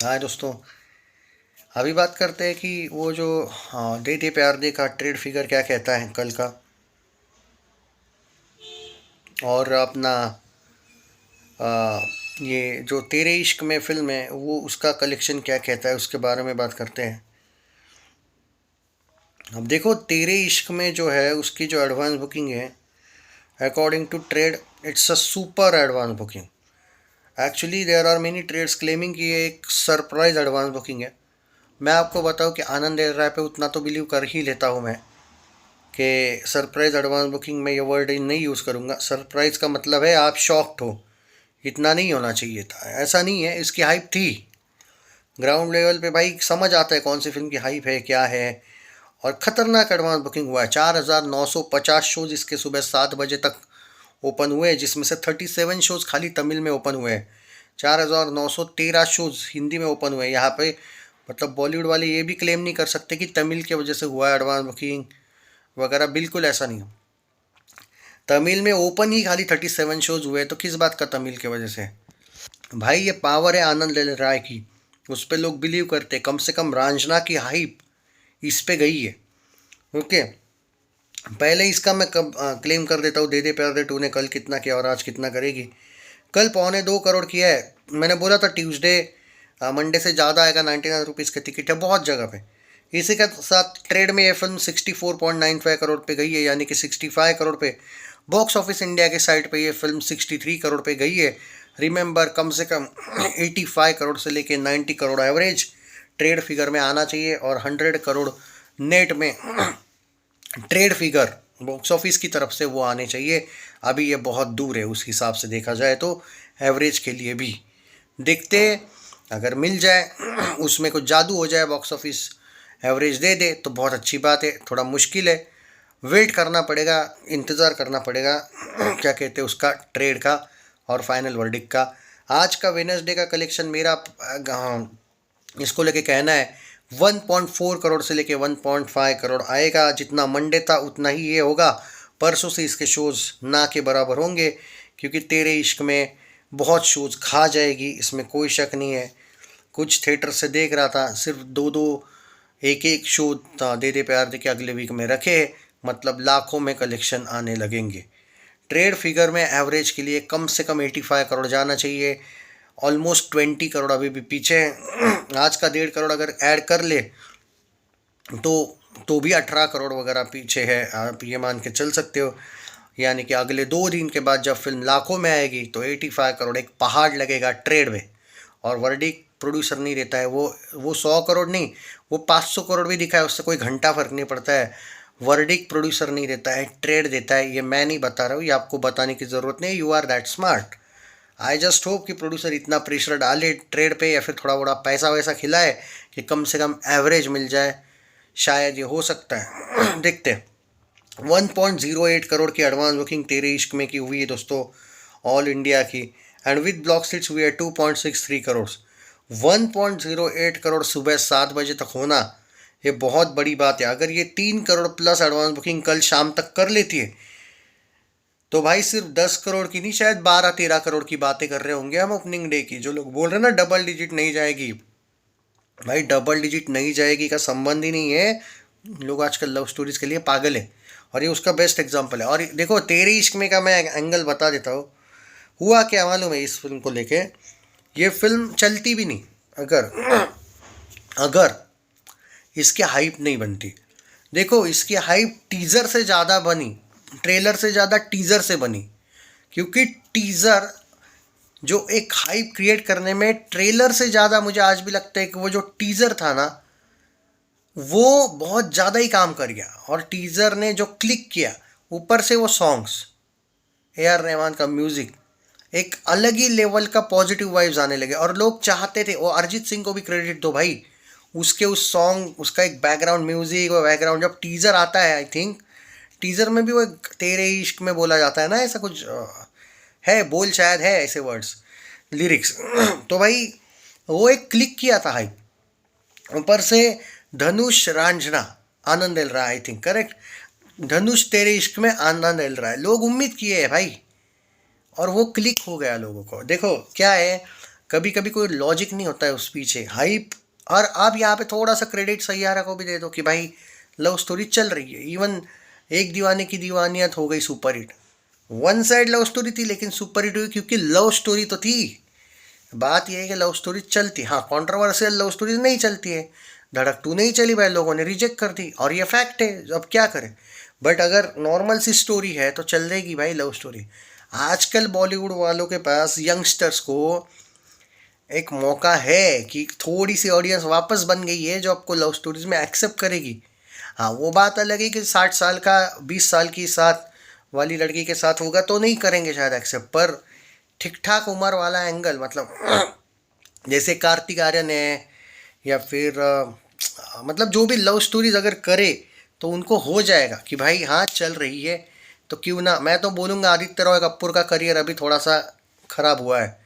हाँ दोस्तों, अभी बात करते हैं कि वो जो दे दे प्यार दे का ट्रेड फिगर क्या कहता है कल का। और अपना आ, ये जो तेरे इश्क में फिल्म है वो उसका कलेक्शन क्या कहता है उसके बारे में बात करते हैं। अब देखो, तेरे इश्क में जो है उसकी जो एडवांस बुकिंग है, according to trade, it's a super advance booking. Actually there are many trades claiming कि ये एक सरप्राइज एडवांस बुकिंग है। मैं आपको बताऊं कि आनंद एल राय पे उतना तो बिलीव कर ही लेता हूं मैं कि सरप्राइज एडवांस बुकिंग में ये वर्ड नहीं यूज़ करूँगा। सरप्राइज का मतलब है आप शॉक्ड हो, इतना नहीं होना चाहिए था। ऐसा नहीं है, इसकी हाइप थी ग्राउंड लेवल पे भाई, समझ आता है कौन सी फिल्म की हाइप है क्या है। और ख़तरनाक एडवांस बुकिंग हुआ है, 4,950 शोज इसके सुबह 7 बजे तक ओपन हुए, जिसमें से 37 शोज खाली तमिल में ओपन हुए हैं। 4,913 शोज हिंदी में ओपन हुए यहाँ पे। मतलब बॉलीवुड वाले ये भी क्लेम नहीं कर सकते कि तमिल की वजह से हुआ एडवांस बुकिंग वगैरह, बिल्कुल ऐसा नहीं है। तमिल में ओपन ही खाली 37 शोज हुए, तो किस बात का तमिल की वजह से। भाई ये पावर है आनंद ले राय की, उस पर लोग बिलीव करते हैं। कम से कम रांझना की हाइप इस पे गई है। ओके, पहले इसका मैं कब क्लेम कर देता हूँ, दे दे प्यार दे टू ने कल कितना किया और आज कितना करेगी। कल 1.25 करोड़ किया है। मैंने बोला था ट्यूसडे मंडे से ज़्यादा आएगा, 99 रुपीज़ के टिकट है बहुत जगह पे। इसी के साथ ट्रेड में ये फिल्म 64.95 करोड़ पे गई है, यानी कि 65 करोड़ पे। बॉक्स ऑफिस इंडिया के साइट पे ये फिल्म 63 करोड़ पे गई है। रिमेंबर, कम से कम 85 करोड़ से लेके 90 करोड़ एवरेज ट्रेड फिगर में आना चाहिए, और 100 करोड़ नेट में ट्रेड फिगर बॉक्स ऑफिस की तरफ से वो आने चाहिए। अभी ये बहुत दूर है उस हिसाब से देखा जाए तो, एवरेज के लिए भी। देखते, अगर मिल जाए उसमें कुछ जादू हो जाए, बॉक्स ऑफिस एवरेज दे दे तो बहुत अच्छी बात है। थोड़ा मुश्किल है, वेट करना पड़ेगा, इंतज़ार करना पड़ेगा क्या कहते हैं उसका, ट्रेड का और फाइनल वर्डिक्ट का। आज का वेनसडे का कलेक्शन मेरा इसको लेके कहना है 1.4 करोड़ से लेके 1.5 करोड़ आएगा। जितना मंडे था उतना ही ये होगा। परसों से इसके शोज़ ना के बराबर होंगे, क्योंकि तेरे इश्क में बहुत शोज़ खा जाएगी, इसमें कोई शक नहीं है। कुछ थिएटर से देख रहा था, सिर्फ दो दो एक एक शो दे दे प्यार दे के अगले वीक में रखे, मतलब लाखों में कलेक्शन आने लगेंगे। ट्रेड फिगर में एवरेज के लिए कम से कम 85 करोड़ जाना चाहिए। ऑलमोस्ट 20 करोड़ अभी भी पीछे है। आज का 1.5 करोड़ अगर ऐड कर ले तो भी 18 करोड़ वगैरह पीछे है, आप ये मान के चल सकते हो। यानी कि अगले 2 दिन के बाद जब फिल्म लाखों में आएगी तो 85 करोड़ एक पहाड़ लगेगा ट्रेड में। और वर्डिक प्रोड्यूसर नहीं रहता है, वो 100 करोड़ नहीं, वो 500 करोड़ भी दिखा है, उससे कोई घंटा फर्क नहीं पड़ता है। वर्डिक प्रोड्यूसर नहीं रहता है, ट्रेड देता है। ये मैं नहीं बता रहा हूँ, ये आपको बताने की ज़रूरत नहीं, you are that smart. I just hope कि प्रोड्यूसर इतना प्रेशर डाले ट्रेड पे, या फिर थोड़ा बड़ा पैसा वैसा खिलाए कि कम से कम एवरेज मिल जाए। शायद ये हो सकता है। देखते हैं। 1.08 करोड़ की एडवांस बुकिंग तेरे इश्क में की हुई है दोस्तों, ऑल इंडिया की। एंड विद ब्लॉक सीट्स हुई है 2.63 करोड़। 1.08 करोड़ सुबह 7 बजे तक होना, ये बहुत बड़ी बात है। अगर ये 3 करोड़ प्लस एडवांस बुकिंग कल शाम तक कर लेती है तो भाई सिर्फ 10 करोड़ की नहीं, शायद 12-13 करोड़ की बातें कर रहे होंगे हम ओपनिंग डे की। जो लोग बोल रहे हैं ना डबल डिजिट नहीं जाएगी, भाई डबल डिजिट नहीं जाएगी का संबंध ही नहीं है। लोग आजकल लव स्टोरीज के लिए पागल है, और ये उसका बेस्ट एग्जाम्पल है। और देखो, तेरे इश्क में का मैं एंगल बता देता हूँ। हुआ क्या मालूम है, इस फिल्म को लेके ये फिल्म चलती भी नहीं अगर अगर इसकी हाइप नहीं बनती। देखो, इसकी हाइप टीज़र से ज़्यादा बनी, ट्रेलर से ज़्यादा टीज़र से बनी। क्योंकि टीज़र जो एक हाइप क्रिएट करने में, ट्रेलर से ज़्यादा मुझे आज भी लगता है कि वो जो टीज़र था ना, वो बहुत ज़्यादा ही काम कर गया। और टीज़र ने जो क्लिक किया, ऊपर से वो सॉन्ग्स, ए आर रहमान का म्यूज़िक, एक अलग ही लेवल का पॉजिटिव वाइब्स आने लगे। और लोग चाहते थे, वो अरिजीत सिंह को भी क्रेडिट दो भाई, उसके उस सॉन्ग, उसका एक बैकग्राउंड म्यूज़िक और बैकग्राउंड, जब टीज़र आता है, आई थिंक टीज़र में भी वो तेरे इश्क में बोला जाता है ना, ऐसा कुछ है बोल, शायद है ऐसे वर्ड्स, लिरिक्स। तो भाई वो एक क्लिक किया था हाइप। ऊपर से धनुष रांझना, आनंद एल रहा, आई थिंक करेक्ट, धनुष तेरे इश्क में आनंद एल रहा है, लोग उम्मीद किए हैं भाई, और वो क्लिक हो गया लोगों को। देखो क्या है, कभी कभी कोई लॉजिक नहीं होता है उस पीछे हाइप। और आप यहाँ पे थोड़ा सा क्रेडिट सैयारा को भी दे दो कि भाई लव स्टोरी चल रही है। इवन एक दीवाने की दीवानियत हो गई super hit, one side love story थी लेकिन सुपर हिट हुई क्योंकि लव स्टोरी तो थी। बात यह है कि लव स्टोरी चलती, हाँ कंट्रोवर्शियल लव स्टोरीज नहीं चलती है। धड़क 2 नहीं चली भाई, लोगों ने रिजेक्ट कर दी और ये फैक्ट है, अब क्या करें। बट अगर नॉर्मल सी स्टोरी है तो चल देगी भाई लव स्टोरी। आजकल बॉलीवुड वालों के पास यंगस्टर्स को एक मौका है कि थोड़ी सी ऑडियंस वापस बन गई है जो आपको लव स्टोरीज में एक्सेप्ट करेगी। हाँ वो बात अलग है कि 60 साल का 20 साल की साथ वाली लड़की के साथ होगा तो नहीं करेंगे शायद एक्सेप्ट, पर ठीक ठाक उम्र वाला एंगल, मतलब जैसे कार्तिक आर्यन है या फिर मतलब जो भी लव स्टोरीज अगर करे तो उनको हो जाएगा कि भाई हाँ चल रही है तो क्यों ना। मैं तो बोलूँगा आदित्य रॉय कपूर का करियर अभी थोड़ा सा खराब हुआ है,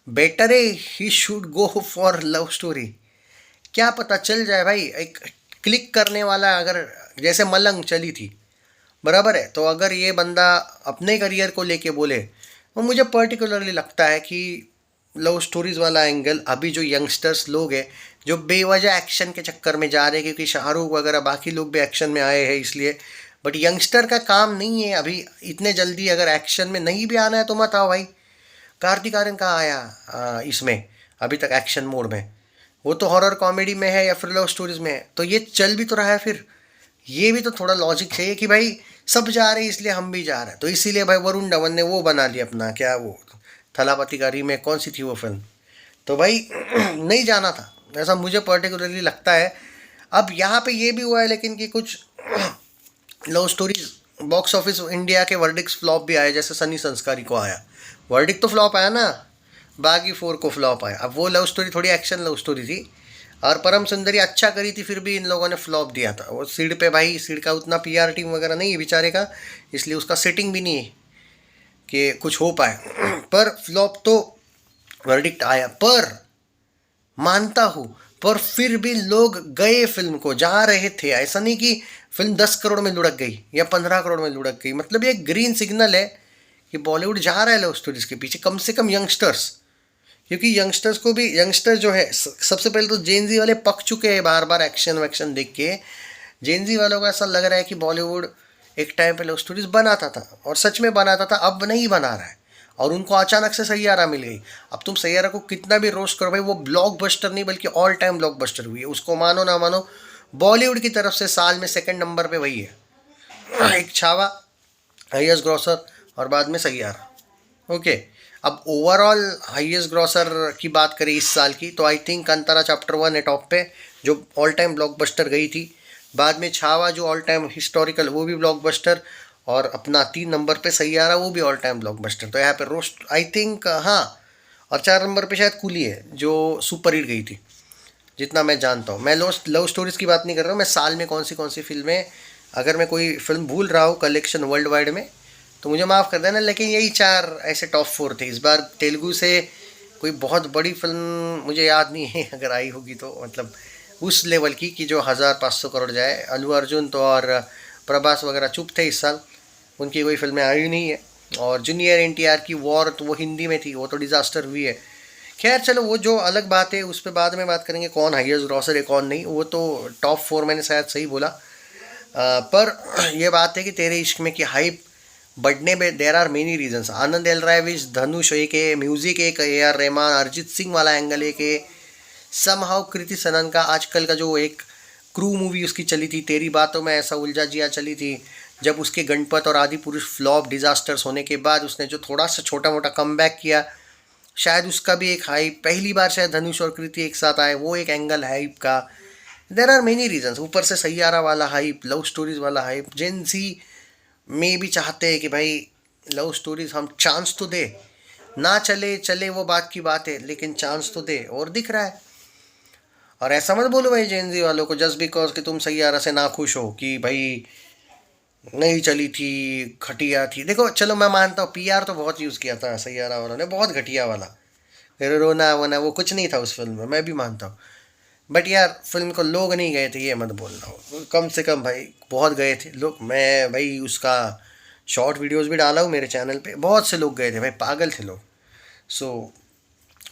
बेटर है he should go for love story. क्या पता चल जाए भाई, एक क्लिक करने वाला अगर, जैसे मलंग चली थी बराबर है, तो अगर ये बंदा अपने करियर को लेके बोले तो मुझे पर्टिकुलरली लगता है कि लव स्टोरीज वाला एंगल अभी जो यंगस्टर्स लोग हैं जो बेवजह एक्शन के चक्कर में जा रहे हैं, क्योंकि शाहरुख वगैरह बाकी लोग भी एक्शन में आए हैं इसलिए, बट यंगस्टर का काम नहीं है अभी इतने जल्दी। अगर एक्शन में नहीं भी आना है तो मत आओ भाई। कार्तिक आर्यन कहाँ आया इसमें अभी तक एक्शन मोड में, वो तो हॉरर कॉमेडी में है या फिर लव स्टोरीज में है, तो ये चल भी तो रहा है। फिर ये भी तो थोड़ा लॉजिक चाहिए कि भाई सब जा रहे हैं इसलिए हम भी जा रहे हैं, तो इसीलिए भाई वरुण धवन ने वो बना लिया अपना, क्या वो थलापति का रीमेक, कौन सी थी वो फिल्म, तो भाई नहीं जाना था, ऐसा मुझे पर्टिकुलरली लगता है। अब यहाँ पे ये भी हुआ है लेकिन कि कुछ love stories box office India के वर्डिक्स फ्लॉप भी आए, जैसे सनी संस्कारी को आया वर्डिक तो फ्लॉप आया ना, बागी 4 को फ्लॉप आया। अब वो लव स्टोरी थोड़ी एक्शन लव स्टोरी थी और परम सुंदरी अच्छा करी थी, फिर भी इन लोगों ने फ्लॉप दिया था। वो सीड पे भाई, सीड का उतना पीआर टीम वगैरह नहीं है बेचारे का, इसलिए उसका सेटिंग भी नहीं है कि कुछ हो पाए पर फ्लॉप तो वर्डिक्ट आया। पर मानता हूँ, पर फिर भी लोग गए फिल्म को, जा रहे थे। ऐसा नहीं कि फिल्म 10 करोड़ में लुढ़क गई या 15 करोड़ में लुढ़क गई, मतलब ये ग्रीन सिग्नल है कि बॉलीवुड जा रहा है लव स्टोरीज के पीछे, कम से कम यंगस्टर्स। क्योंकि यंगस्टर्स को भी, यंगस्टर जो है सबसे पहले तो जेनजी वाले पक चुके हैं बार बार एक्शन वैक्शन देख के। जेनजी वालों को ऐसा लग रहा है कि बॉलीवुड एक टाइम पे लव स्टोरीज बनाता था और सच में बनाता था, अब नहीं बना रहा है। और उनको अचानक से सैयारा मिल गई। अब तुम सैयारा को कितना भी रोस्ट करो भाई, वो ब्लॉकबस्टर नहीं बल्कि ऑल टाइम ब्लॉकबस्टर हुई है, उसको मानो ना मानो बॉलीवुड की तरफ से साल में सेकंड नंबर पे वही है। एक छावा, हाईएस्ट ग्रॉसर और बाद में सैयारा। ओके, अब ओवरऑल हाईएस्ट ग्रॉसर की बात करें इस साल की तो आई थिंक कांतारा चैप्टर 1 है टॉप पे, जो ऑल टाइम ब्लॉकबस्टर गई थी। बाद में छावा जो ऑल टाइम हिस्टोरिकल, वो भी ब्लॉकबस्टर, और अपना 3 नंबर पे सैयारा, वो भी ऑल टाइम ब्लॉकबस्टर। तो यहाँ पे रोस्ट आई थिंक, हाँ, और 4 नंबर पे शायद कूली है जो सुपर हिट गई थी जितना मैं जानता हूँ। मैं लव स्टोरीज़ की बात नहीं कर रहा हूँ, मैं साल में कौन सी फिल्में, अगर मैं कोई फिल्म भूल रहा हूँ कलेक्शन वर्ल्ड वाइड में तो मुझे माफ़ कर देना, लेकिन यही 4 ऐसे टॉप 4 थे। इस बार तेलुगु से कोई बहुत बड़ी फिल्म मुझे याद नहीं है, अगर आई होगी तो मतलब उस लेवल की कि जो 1500 करोड़ जाए। अल्लू अर्जुन तो और प्रभास वगैरह चुप थे इस साल, उनकी कोई फिल्में आई नहीं है। और जूनियर एनटीआर की वॉर तो वो हिंदी में थी, वो तो डिज़ास्टर हुई है। खैर चलो वो जो अलग बात है उस पर बाद में बात करेंगे, कौन हाईएस्ट ग्रॉसर है कौन नहीं, वो तो टॉप 4 मैंने शायद सही बोला। पर ये बात है कि तेरे इश्क में की हाइप बढ़ने में देर are many reasons. Anand L रायविश, धनुष एक है, म्यूज़िक एक, ए आर रहमान, अरिजीत सिंह वाला एंगल एक है, समहाउ कृति सनन का आजकल का जो एक क्रू मूवी उसकी चली थी, तेरी बातों में ऐसा उलझा जिया चली थी, जब उसके गणपत और आदि पुरुष फ्लॉप डिज़ास्टर्स होने के बाद उसने जो थोड़ा सा छोटा मोटा कमबैक किया, शायद उसका भी एक हाइप, पहली बार शायद धनुष और कृति एक साथ आए, वो एक एंगल हाइप का। देर आर मेनी रीजंस, ऊपर से सैयारा वाला हाइप, लव स्टोरीज वाला हाइप। जेंसी में भी चाहते हैं कि भाई लव स्टोरीज हम चांस तो दे, ना चले चले वो बात की बात है, लेकिन चांस तो दे, और दिख रहा है। और ऐसा मत बोलो भाई जेनजी वालों को जस्ट बिकॉज कि तुम सैयारा से ना खुश हो कि भाई नहीं चली थी, घटिया थी। देखो चलो मैं मानता हूँ पीआर तो बहुत यूज़ किया था सैयारा वालों ने, बहुत घटिया वाला, फिर रोना वोना वो कुछ नहीं था उस फिल्म में, मैं भी मानता हूँ। बट यार फिल्म को लोग नहीं गए थे ये मत बोलना हो, कम से कम भाई बहुत गए थे लोग। मैं भाई उसका शॉर्ट वीडियोस भी डाला हूँ मेरे चैनल पे, बहुत से लोग गए थे भाई, पागल थे लोग। सो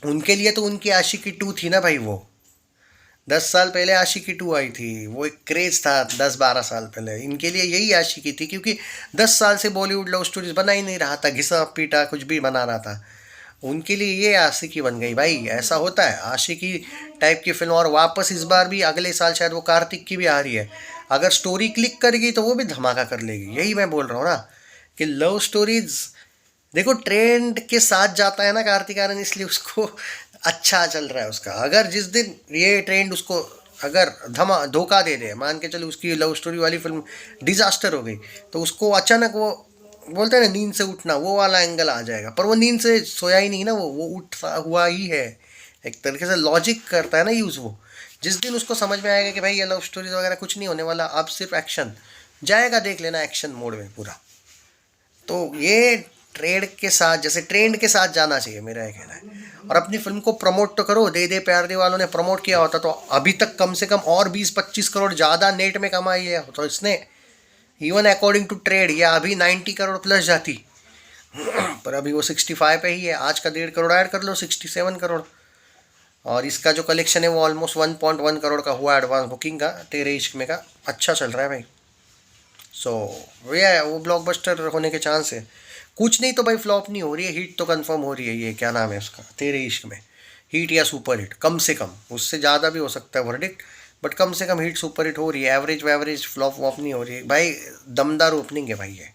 उनके लिए तो उनकी आशिकी 2 थी ना भाई। वो 10 साल पहले आशिकी 2 आई थी, वो एक क्रेज था 10-12 साल पहले। इनके लिए यही आशिकी थी, क्योंकि 10 साल से बॉलीवुड लव स्टोरीज बना ही नहीं रहा था, घिसा पीटा कुछ भी बना रहा था। उनके लिए ये आशिकी बन गई भाई। ऐसा होता है आशिकी टाइप की फिल्म। और वापस इस बार भी अगले साल शायद वो कार्तिक की भी आ रही है। अगर स्टोरी क्लिक करेगी तो वो भी धमाका कर लेगी। यही मैं बोल रहा हूँ ना कि लव स्टोरीज देखो ट्रेंड के साथ जाता है ना कार्तिक आर्यन, इसलिए उसको अच्छा चल रहा है उसका। अगर जिस दिन ये ट्रेंड उसको अगर धमा धोखा दे दे, मान के चलो उसकी लव स्टोरी वाली फिल्म डिजास्टर हो गई, तो उसको अचानक वो बोलते हैं ना नींद से उठना, वो वाला एंगल आ जाएगा। पर वो नींद से सोया ही नहीं ना, वो उठा हुआ ही है। एक तरीके से लॉजिक करता है ना यूज़ वो। जिस दिन उसको समझ में आएगा कि भाई ये लव स्टोरीज वगैरह कुछ नहीं होने वाला, अब सिर्फ एक्शन, जाएगा देख लेना एक्शन मोड में पूरा। तो ये ट्रेंड के साथ, जैसे ट्रेंड के साथ जाना चाहिए, मेरा ये कहना है। और अपनी फिल्म को प्रमोट तो करो। दे दे प्यार दे वालों ने प्रमोट किया होता तो अभी तक कम से कम और 20-25 करोड़ ज़्यादा नेट में कमाई है तो इसने। इवन अकॉर्डिंग टू ट्रेड ये अभी 90 करोड़ प्लस जाती, पर अभी वो 65 पे ही है। आज का 1.5 करोड़ ऐड कर लो, 67 करोड़। और इसका जो कलेक्शन है वो ऑलमोस्ट 1.1 करोड़ का हुआ एडवांस बुकिंग का, तेरे इश्क में का। अच्छा चल रहा है भाई। सो वो ब्लॉकबस्टर होने के चांस है। कुछ नहीं तो भाई फ्लॉप नहीं हो रही है, हिट तो कंफर्म हो रही है। ये क्या नाम है उसका, तेरे इश्क में, हिट या सुपर हिट कम से कम। उससे ज़्यादा भी हो सकता है वर्डिक्ट, बट कम से कम हिट सुपर हिट हो रही है। एवरेज वैवरेज फ्लॉप वॉप नहीं हो रही है भाई। दमदार ओपनिंग है भाई ये।